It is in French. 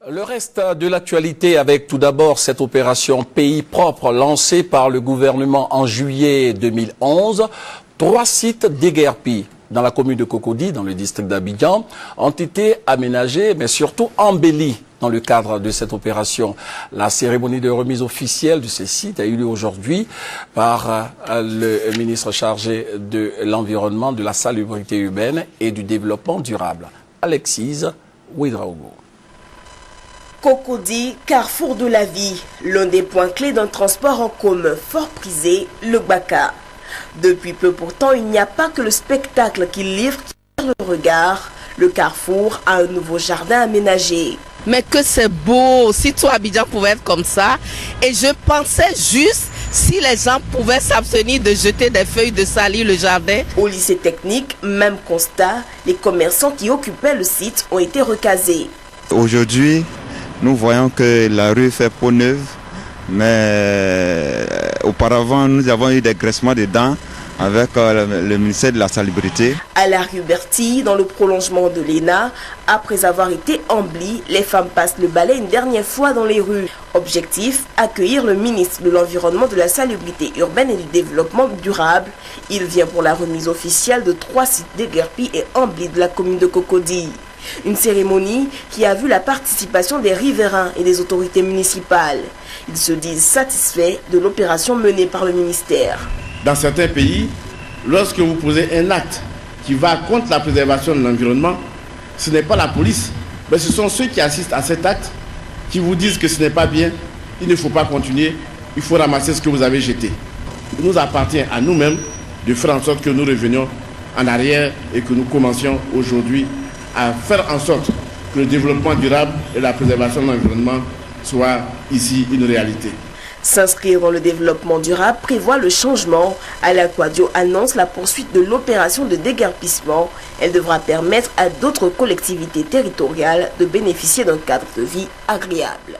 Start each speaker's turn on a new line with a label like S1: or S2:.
S1: Le reste de l'actualité avec tout d'abord cette opération Pays propre lancée par le gouvernement en juillet 2011. 3 sites déguerpis dans la commune de Cocody, dans le district d'Abidjan, ont été aménagés mais surtout embellis dans le cadre de cette opération. La cérémonie de remise officielle de ces sites a eu lieu aujourd'hui par le ministre chargé de l'Environnement, de la Salubrité urbaine et du Développement durable, Alexis Ouedraogo.
S2: Cocody, carrefour de la vie, l'un des points clés d'un transport en commun fort prisé, le Gbaka. Depuis peu pourtant, il n'y a pas que le spectacle qu'il livre qui attire le regard. Le carrefour a un nouveau jardin aménagé.
S3: Mais que c'est beau, si tout Abidjan pouvait être comme ça. Et je pensais juste si les gens pouvaient s'abstenir de jeter des feuilles de salir le jardin.
S2: Au lycée technique, même constat, les commerçants qui occupaient le site ont été recasés.
S4: Aujourd'hui, nous voyons que la rue fait peau neuve, mais auparavant nous avons eu des graissements de dents avec le ministère de la Salubrité.
S2: À la rue Bertille, dans le prolongement de l'ENA, après avoir été embellis, les femmes passent le balai une dernière fois dans les rues. Objectif, accueillir le ministre de l'Environnement, de la Salubrité urbaine et du Développement durable. Il vient pour la remise officielle de 3 sites déguerpis et embellis de la commune de Cocody. Une cérémonie qui a vu la participation des riverains et des autorités municipales. Ils se disent satisfaits de l'opération menée par le ministère.
S5: Dans certains pays, lorsque vous posez un acte qui va contre la préservation de l'environnement, ce n'est pas la police, mais ce sont ceux qui assistent à cet acte qui vous disent que ce n'est pas bien, il ne faut pas continuer, il faut ramasser ce que vous avez jeté. Il nous appartient à nous-mêmes de faire en sorte que nous revenions en arrière et que nous commencions aujourd'hui à faire en sorte que le développement durable et la préservation de l'environnement soient ici une réalité.
S2: S'inscrire dans le développement durable prévoit le changement. Alain Quadio annonce la poursuite de l'opération de déguerpissement. Elle devra permettre à d'autres collectivités territoriales de bénéficier d'un cadre de vie agréable.